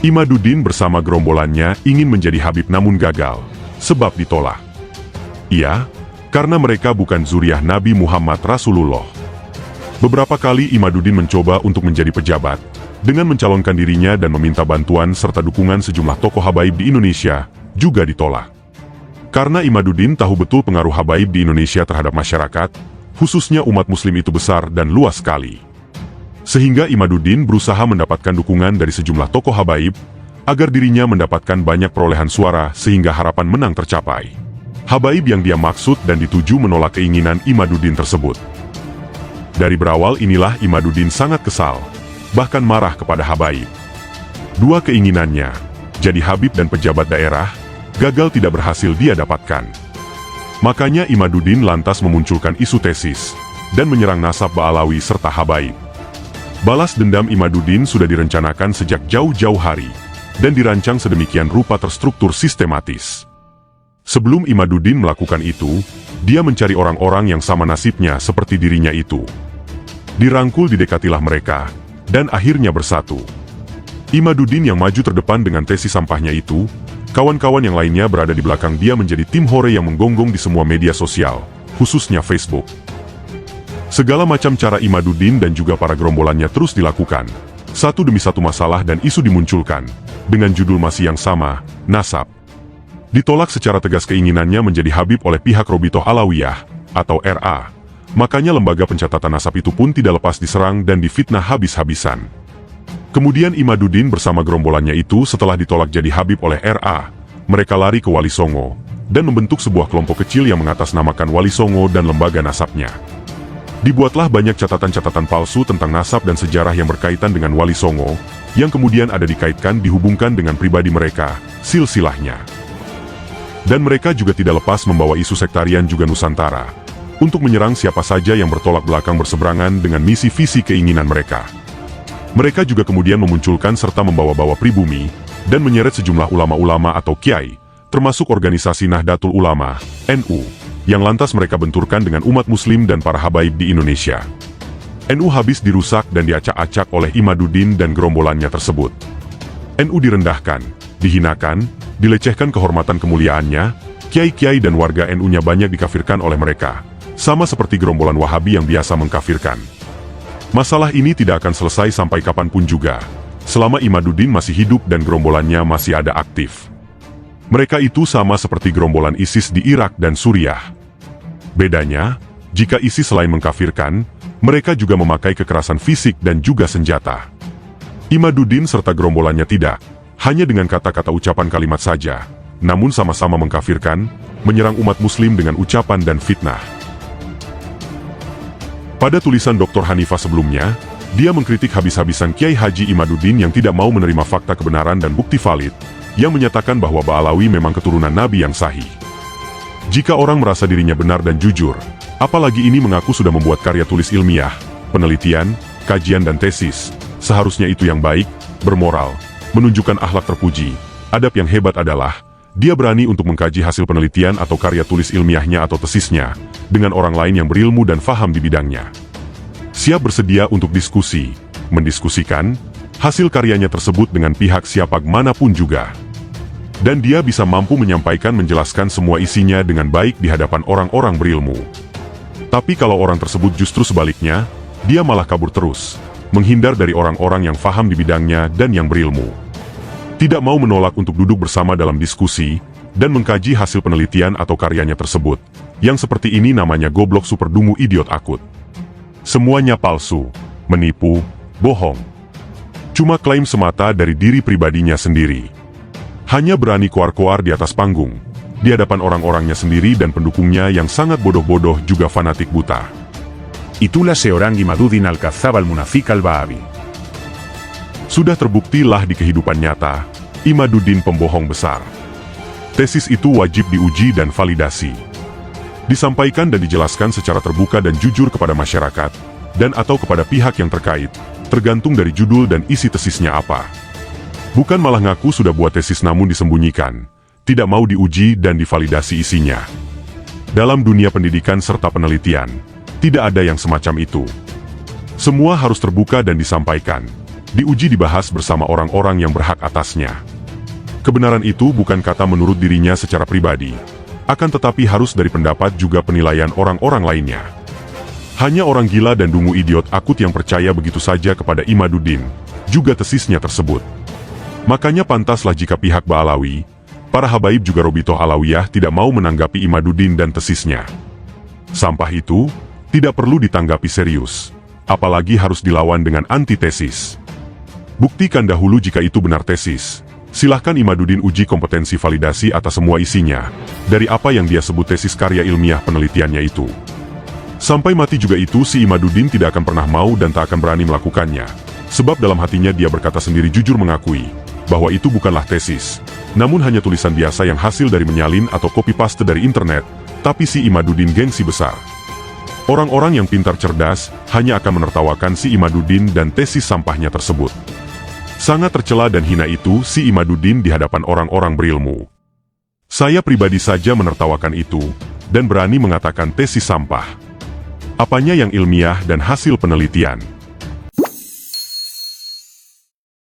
Imaduddin bersama gerombolannya ingin menjadi Habib namun gagal, sebab ditolak. Iya, karena mereka bukan zuriat Nabi Muhammad Rasulullah. Beberapa kali Imaduddin mencoba untuk menjadi pejabat, dengan mencalonkan dirinya dan meminta bantuan serta dukungan sejumlah tokoh habaib di Indonesia, juga ditolak. Karena Imaduddin tahu betul pengaruh habaib di Indonesia terhadap masyarakat, khususnya umat muslim itu besar dan luas sekali. Sehingga Imaduddin berusaha mendapatkan dukungan dari sejumlah tokoh habaib, agar dirinya mendapatkan banyak perolehan suara sehingga harapan menang tercapai. Habaib yang dia maksud dan dituju menolak keinginan Imaduddin tersebut. Dari berawal inilah Imaduddin sangat kesal, bahkan marah kepada habaib. Dua keinginannya, jadi habib dan pejabat daerah, gagal tidak berhasil dia dapatkan. Makanya Imaduddin lantas memunculkan isu tesis, dan menyerang nasab Ba'alawi serta habaib. Balas dendam Imaduddin sudah direncanakan sejak jauh-jauh hari, dan dirancang sedemikian rupa terstruktur sistematis. Sebelum Imaduddin melakukan itu, dia mencari orang-orang yang sama nasibnya seperti dirinya itu. Dirangkul didekatilah mereka, dan akhirnya bersatu. Imaduddin yang maju terdepan dengan tesis sampahnya itu, kawan-kawan yang lainnya berada di belakang dia menjadi tim hore yang menggonggong di semua media sosial, khususnya Facebook. Segala macam cara Imaduddin dan juga para gerombolannya terus dilakukan. Satu demi satu masalah dan isu dimunculkan, dengan judul masih yang sama, nasab. Ditolak secara tegas keinginannya menjadi habib oleh pihak Robitoh Alawiyah, atau RA. Makanya lembaga pencatatan nasab itu pun tidak lepas diserang dan difitnah habis-habisan. Kemudian Imaduddin bersama gerombolannya itu setelah ditolak jadi habib oleh RA, mereka lari ke Wali Songo, dan membentuk sebuah kelompok kecil yang mengatasnamakan Wali Songo dan lembaga nasabnya. Dibuatlah banyak catatan-catatan palsu tentang nasab dan sejarah yang berkaitan dengan Wali Songo, yang kemudian ada dikaitkan dihubungkan dengan pribadi mereka, silsilahnya. Dan mereka juga tidak lepas membawa isu sektarian juga Nusantara, untuk menyerang siapa saja yang bertolak belakang berseberangan dengan misi visi keinginan mereka. Mereka juga kemudian memunculkan serta membawa-bawa pribumi, dan menyeret sejumlah ulama-ulama atau kiai, termasuk organisasi Nahdlatul Ulama, NU, yang lantas mereka benturkan dengan umat muslim dan para habaib di Indonesia. NU habis dirusak dan diacak-acak oleh Imaduddin dan gerombolannya tersebut. NU direndahkan, dihinakan, dilecehkan kehormatan kemuliaannya, kiai-kiai dan warga NU-nya banyak dikafirkan oleh mereka, sama seperti gerombolan Wahabi yang biasa mengkafirkan. Masalah ini tidak akan selesai sampai kapanpun juga, selama Imaduddin masih hidup dan gerombolannya masih ada aktif. Mereka itu sama seperti gerombolan ISIS di Irak dan Suriah. Bedanya, jika ISIS selain mengkafirkan, mereka juga memakai kekerasan fisik dan juga senjata. Imaduddin serta gerombolannya tidak, hanya dengan kata-kata ucapan kalimat saja, namun sama-sama mengkafirkan, menyerang umat muslim dengan ucapan dan fitnah. Pada tulisan Dr. Hanifah sebelumnya, dia mengkritik habis-habisan Kiai Haji Imaduddin yang tidak mau menerima fakta kebenaran dan bukti valid, yang menyatakan bahwa Ba'alawi memang keturunan Nabi yang sahih. Jika orang merasa dirinya benar dan jujur, apalagi ini mengaku sudah membuat karya tulis ilmiah, penelitian, kajian dan tesis, seharusnya itu yang baik, bermoral, menunjukkan akhlak terpuji. Adab yang hebat adalah, dia berani untuk mengkaji hasil penelitian atau karya tulis ilmiahnya atau tesisnya, dengan orang lain yang berilmu dan faham di bidangnya. Siap bersedia untuk diskusi, mendiskusikan, hasil karyanya tersebut dengan pihak siapa manapun juga. Dan dia bisa mampu menyampaikan menjelaskan semua isinya dengan baik di hadapan orang-orang berilmu. Tapi kalau orang tersebut justru sebaliknya, dia malah kabur terus, menghindar dari orang-orang yang faham di bidangnya dan yang berilmu. Tidak mau menolak untuk duduk bersama dalam diskusi, dan mengkaji hasil penelitian atau karyanya tersebut, yang seperti ini namanya goblok super dungu idiot akut. Semuanya palsu, menipu, bohong. Cuma klaim semata dari diri pribadinya sendiri. Hanya berani koar-koar di atas panggung, di hadapan orang-orangnya sendiri dan pendukungnya yang sangat bodoh-bodoh juga fanatik buta. Itulah seorang Imaduddin al-Kadzdzab al-Munafik al-Ba'abi. Sudah terbuktilah di kehidupan nyata, Imaduddin pembohong besar. Tesis itu wajib diuji dan validasi. Disampaikan dan dijelaskan secara terbuka dan jujur kepada masyarakat, dan atau kepada pihak yang terkait, tergantung dari judul dan isi tesisnya apa. Bukan malah ngaku sudah buat tesis namun disembunyikan, tidak mau diuji dan divalidasi isinya. Dalam dunia pendidikan serta penelitian, tidak ada yang semacam itu. Semua harus terbuka dan disampaikan, diuji dibahas bersama orang-orang yang berhak atasnya. Kebenaran itu bukan kata menurut dirinya secara pribadi, akan tetapi harus dari pendapat juga penilaian orang-orang lainnya. Hanya orang gila dan dungu idiot akut yang percaya begitu saja kepada Imaduddin, juga tesisnya tersebut. Makanya pantaslah jika pihak Ba'alawi, para habaib juga Robitoh Alawiyah tidak mau menanggapi Imaduddin dan tesisnya. Sampah itu tidak perlu ditanggapi serius, apalagi harus dilawan dengan antitesis. Buktikan dahulu jika itu benar tesis. Silahkan Imaduddin uji kompetensi validasi atas semua isinya, dari apa yang dia sebut tesis karya ilmiah penelitiannya itu. Sampai mati juga itu si Imaduddin tidak akan pernah mau dan tak akan berani melakukannya, sebab dalam hatinya dia berkata sendiri jujur mengakui bahwa itu bukanlah tesis, namun hanya tulisan biasa yang hasil dari menyalin atau copy-paste dari internet, tapi si Imaduddin gengsi besar. Orang-orang yang pintar cerdas hanya akan menertawakan si Imaduddin dan tesis sampahnya tersebut. Sangat tercela dan hina itu si Imaduddin di hadapan orang-orang berilmu. Saya pribadi saja menertawakan itu, dan berani mengatakan tesis sampah. Apanya yang ilmiah dan hasil penelitian?